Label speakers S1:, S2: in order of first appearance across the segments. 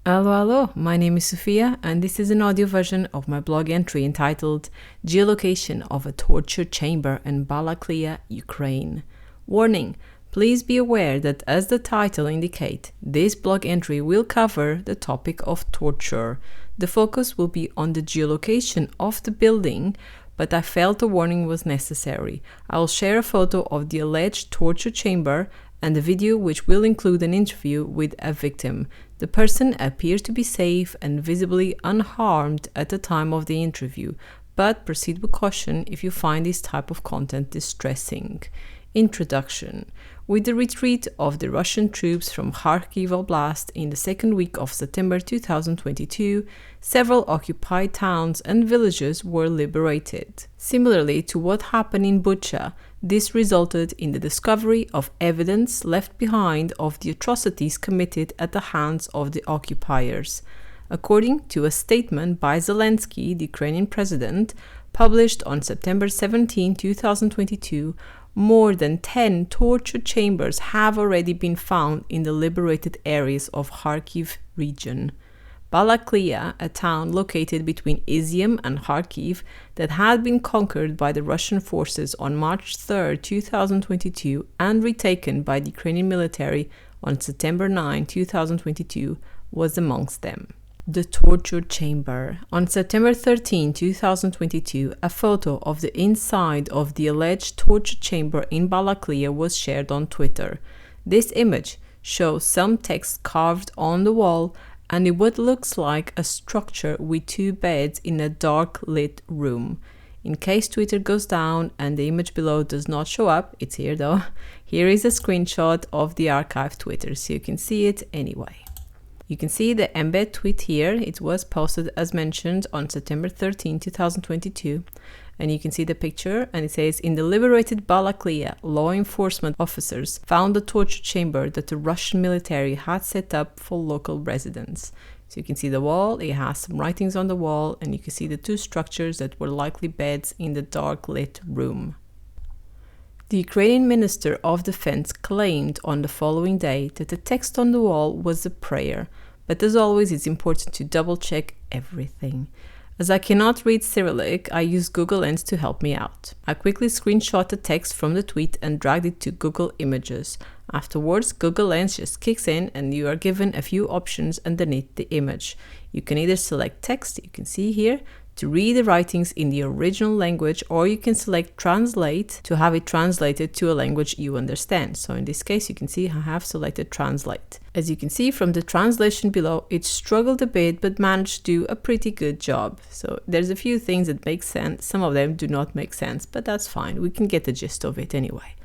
S1: Hello, my name is Sofia, and this is an audio version of my blog entry entitled Geolocation of a Torture Chamber in Balakliya, Ukraine. Warning, please be aware that as the title indicates, this blog entry will cover the topic of torture. The focus will be on the geolocation of the building, but I felt a warning was necessary. I will share a photo of the alleged torture chamber and a video which will include an interview with a victim. The person appears to be safe and visibly unharmed at the time of the interview, but proceed with caution if you find this type of content distressing. Introduction. With the retreat of the Russian troops from Kharkiv Oblast in the second week of September 2022, several occupied towns and villages were liberated. Similarly to what happened in Bucha, this resulted in the discovery of evidence left behind of the atrocities committed at the hands of the occupiers. According to a statement by Zelensky, the Ukrainian president, published on September 17, 2022, more than 10 torture chambers have already been found in the liberated areas of Kharkiv region. Balakliya, a town located between Izium and Kharkiv that had been conquered by the Russian forces on March 3, 2022 and retaken by the Ukrainian military on September 9, 2022, was amongst them. The torture chamber. On September 13, 2022, a photo of the inside of the alleged torture chamber in Balakliya was shared on Twitter. This image shows some text carved on the wall and in what looks like a structure with two beds in a dark lit room. In case Twitter goes down and the image below does not show up, it's here though, here is a screenshot of the archived Twitter so you can see it anyway. You can see the embed tweet here. It was posted as mentioned on September 13, 2022. And you can see the picture and it says, in the liberated Balakliya, law enforcement officers found the torture chamber that the Russian military had set up for local residents. So you can see the wall, it has some writings on the wall, and you can see the two structures that were likely beds in the dark lit room. The Ukrainian Minister of Defense claimed on the following day that the text on the wall was a prayer, but as always it's important to double check everything. As I cannot read Cyrillic, I used Google Lens to help me out. I quickly screenshot the text from the tweet and dragged it to Google Images. Afterwards, Google Lens just kicks in and you are given a few options underneath the image. You can either select text, you can see here, to read the writings in the original language, or you can select translate to have it translated to a language you understand. So in this case, you can see I have selected translate. As you can see from the translation below, it struggled a bit but managed to do a pretty good job. So there's a few things that make sense, some of them do not make sense, but that's fine, we can get the gist of it anyway.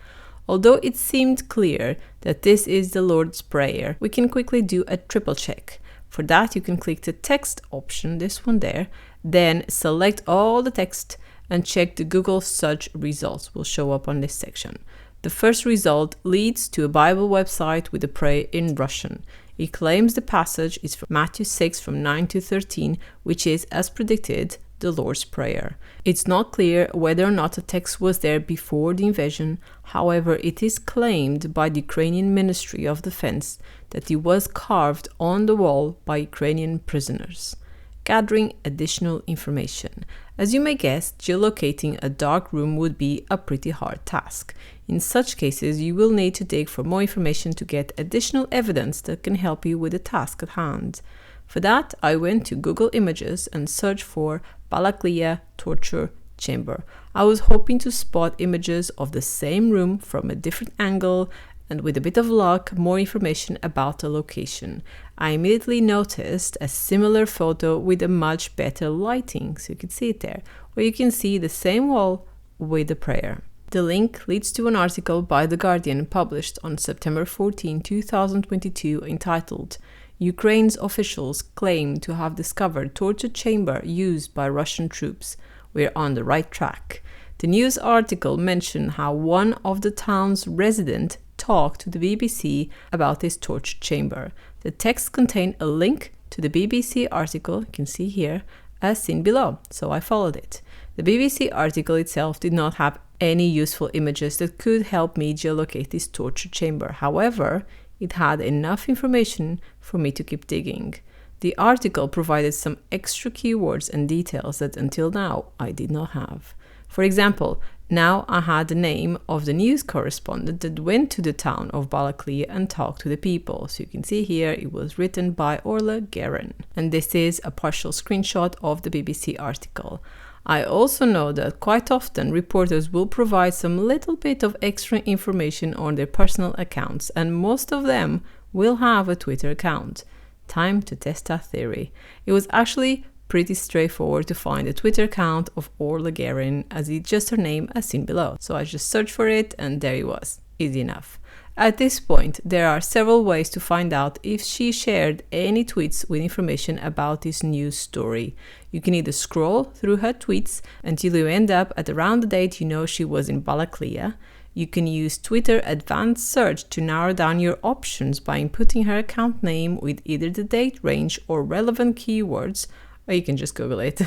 S1: Although it seemed clear that this is the Lord's Prayer, we can quickly do a triple check. For that, you can click the text option, this one there, then select all the text and check the Google search results will show up on this section. The first result leads to a Bible website with a prayer in Russian. It claims the passage is from Matthew 6 from 9 to 13, which is, as predicted, the Lord's Prayer. It's not clear whether or not the text was there before the invasion. However, it is claimed by the Ukrainian Ministry of Defense that it was carved on the wall by Ukrainian prisoners. Gathering additional information. As you may guess, geolocating a dark room would be a pretty hard task. In such cases, you will need to dig for more information to get additional evidence that can help you with the task at hand. For that, I went to Google Images and searched for Balakliya torture chamber. I was hoping to spot images of the same room from a different angle and with a bit of luck, more information about the location. I immediately noticed a similar photo with a much better lighting, so you can see it there, where you can see the same wall with the prayer. The link leads to an article by The Guardian published on September 14, 2022 entitled Ukraine's officials claim to have discovered torture chamber used by Russian troops. We're on the right track. The news article mentioned how one of the town's residents talked to the BBC about this torture chamber. The text contained a link to the BBC article, you can see here, as seen below, so I followed it. The BBC article itself did not have any useful images that could help me geolocate this torture chamber. However, it had enough information for me to keep digging. The article provided some extra keywords and details that until now I did not have. For example, now I had the name of the news correspondent that went to the town of Balakliya and talked to the people. So you can see here it was written by Orla Guerin. And this is a partial screenshot of the BBC article. I also know that quite often reporters will provide some little bit of extra information on their personal accounts, and most of them will have a Twitter account. Time to test that theory. It was actually pretty straightforward to find a Twitter account of Orla Guerin, as it's just her name as seen below. So I just searched for it and there it was. Easy enough. At this point, there are several ways to find out if she shared any tweets with information about this news story. You can either scroll through her tweets until you end up at around the date you know she was in Balakliya. You can use Twitter Advanced Search to narrow down your options by inputting her account name with either the date range or relevant keywords, or you can just Google it.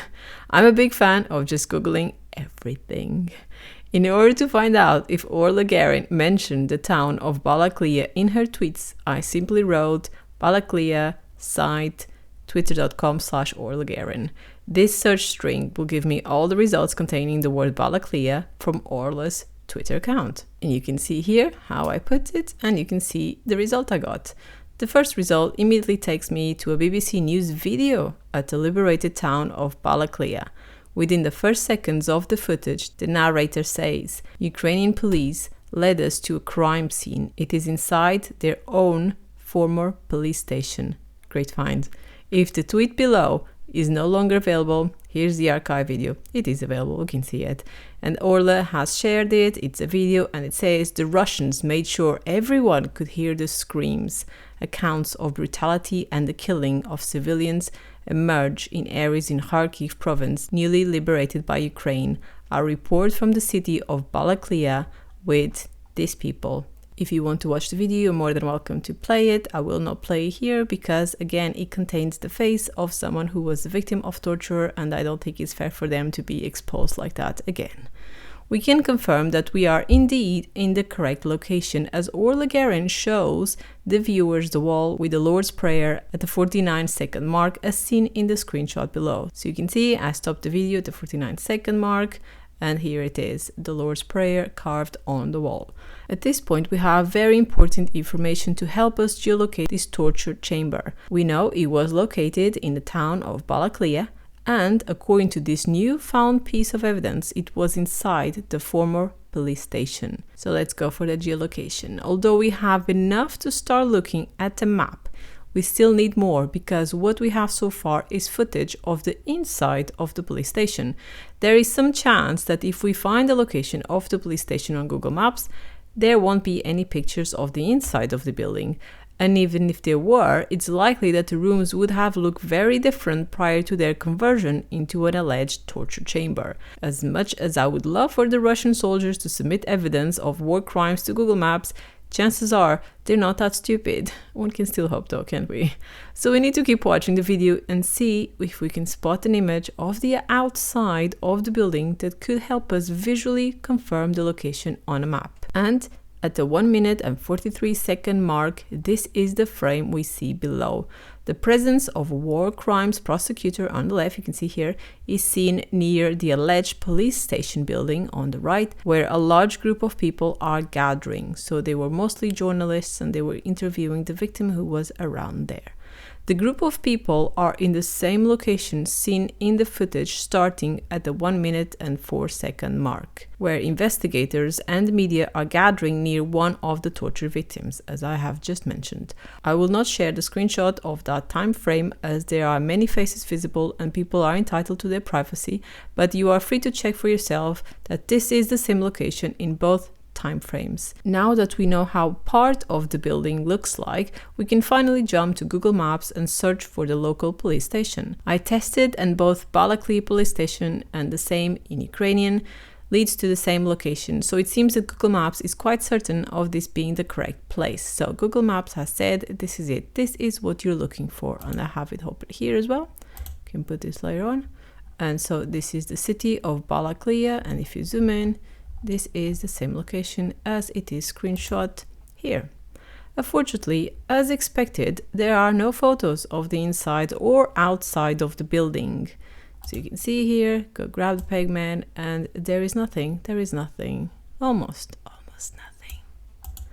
S1: I'm a big fan of just Googling everything. In order to find out if Orla Guerin mentioned the town of Balakliya in her tweets, I simply wrote Balakliya site twitter.com/Orla Guerin. This search string will give me all the results containing the word Balakliya from Orla's Twitter account. And you can see here how I put it, and you can see the result I got. The first result immediately takes me to a BBC News video at the liberated town of Balakliya. Within the first seconds of the footage, the narrator says, Ukrainian police led us to a crime scene. It is inside their own former police station. Great find. If the tweet below is no longer available, here's the archive video. It is available, you can see it. And Orla has shared it. It's a video and it says the Russians made sure everyone could hear the screams. Accounts of brutality and the killing of civilians emerge in areas in Kharkiv province, newly liberated by Ukraine. A report from the city of Balakliya with these people. If you want to watch the video, you're more than welcome to play it. I will not play it here because, again, it contains the face of someone who was a victim of torture, and I don't think it's fair for them to be exposed like that again. We can confirm that we are indeed in the correct location, as Orla Guerin shows the viewers the wall with the Lord's Prayer at the 49-second mark as seen in the screenshot below. So you can see I stopped the video at the 49-second mark, and here it is, the Lord's Prayer carved on the wall. At this point, we have very important information to help us geolocate this torture chamber. We know it was located in the town of Balakliya, and according to this newfound piece of evidence, it was inside the former police station. So let's go for the geolocation. Although we have enough to start looking at the map, we still need more because what we have so far is footage of the inside of the police station. There is some chance that if we find the location of the police station on Google Maps, there won't be any pictures of the inside of the building. And even if there were, it's likely that the rooms would have looked very different prior to their conversion into an alleged torture chamber. As much as I would love for the Russian soldiers to submit evidence of war crimes to Google Maps, chances are they're not that stupid. One can still hope though, can't we? So we need to keep watching the video and see if we can spot an image of the outside of the building that could help us visually confirm the location on a map. And at the 1 minute and 43-second mark, this is the frame we see below. The presence of a war crimes prosecutor on the left, you can see here, is seen near the alleged police station building on the right, where a large group of people are gathering. So they were mostly journalists and they were interviewing the victim who was around there. The group of people are in the same location seen in the footage starting at the 1 minute and 4-second mark, where investigators and media are gathering near one of the torture victims, as I have just mentioned. I will not share the screenshot of that time frame as there are many faces visible and people are entitled to their privacy, but you are free to check for yourself that this is the same location in both time frames. Now that we know how part of the building looks like, we can finally jump to Google Maps and search for the local police station. I tested and both Balakliya police station and the same in Ukrainian leads to the same location, so it seems that Google Maps is quite certain of this being the correct place. So Google Maps has said this is it, this is what you're looking for, and I have it open here as well. You can put this later on. And so this is the city of Balakliya, and if you zoom in, this is the same location as it is screenshot here. Unfortunately, as expected, there are no photos of the inside or outside of the building. So you can see here, go grab the pegman, and there is nothing, almost nothing.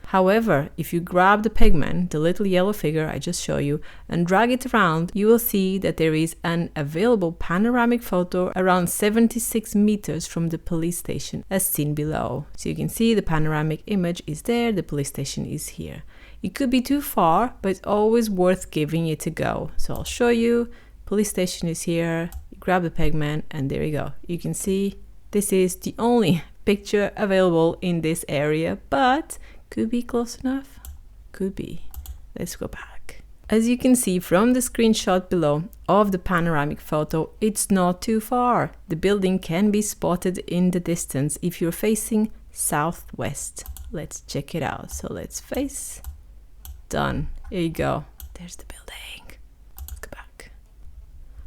S1: However, if you grab the pegman, the little yellow figure I just showed you, and drag it around, you will see that there is an available panoramic photo around 76 meters from the police station, as seen below. So you can see the panoramic image is there, the police station is here. It could be too far, but it's always worth giving it a go. So I'll show you, police station is here, you grab the pegman, and there you go. You can see this is the only picture available in this area, but could be close enough, could be. Let's go back. As you can see from the screenshot below of the panoramic photo, it's not too far. The building can be spotted in the distance if you're facing southwest. Let's check it out. So let's face, done. Here you go. There's the building. Let's go back.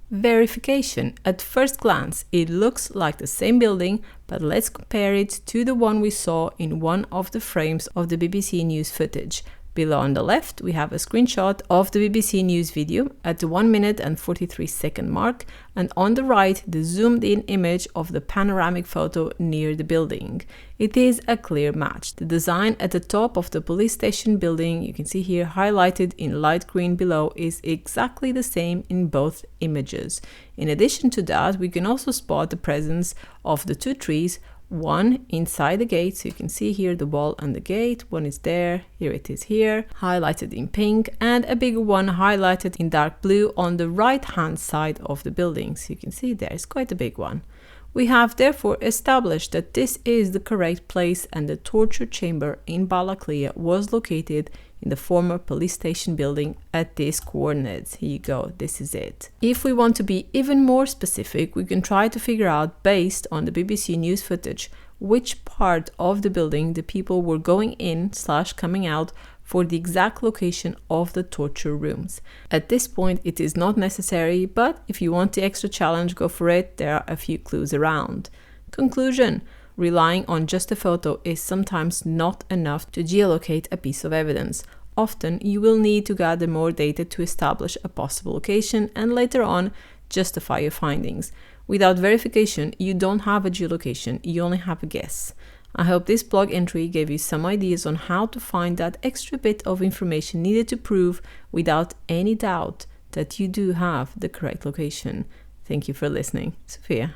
S1: Verification. At first glance, it looks like the same building, but let's compare it to the one we saw in one of the frames of the BBC News footage. Below on the left, we have a screenshot of the BBC News video at the 1 minute and 43 second mark, and on the right, the zoomed in image of the panoramic photo near the building. It is a clear match. The design at the top of the police station building, you can see here highlighted in light green below, is exactly the same in both images. In addition to that, we can also spot the presence of the two trees, one inside the gate, so you can see here the wall and the gate. One is there, here it is here, highlighted in pink, and a bigger one highlighted in dark blue on the right hand side of the building. So you can see there is quite a big one. We have therefore established that this is the correct place, and the torture chamber in Balakliya was located in the former police station building at these coordinates. Here you go, this is it. If we want to be even more specific, we can try to figure out, based on the BBC News footage, which part of the building the people were going in / coming out for the exact location of the torture rooms. At this point, it is not necessary, but if you want the extra challenge, go for it. There are a few clues around. Conclusion. Relying on just a photo is sometimes not enough to geolocate a piece of evidence. Often, you will need to gather more data to establish a possible location and later on justify your findings. Without verification, you don't have a geolocation, you only have a guess. I hope this blog entry gave you some ideas on how to find that extra bit of information needed to prove without any doubt that you do have the correct location. Thank you for listening. Sophia.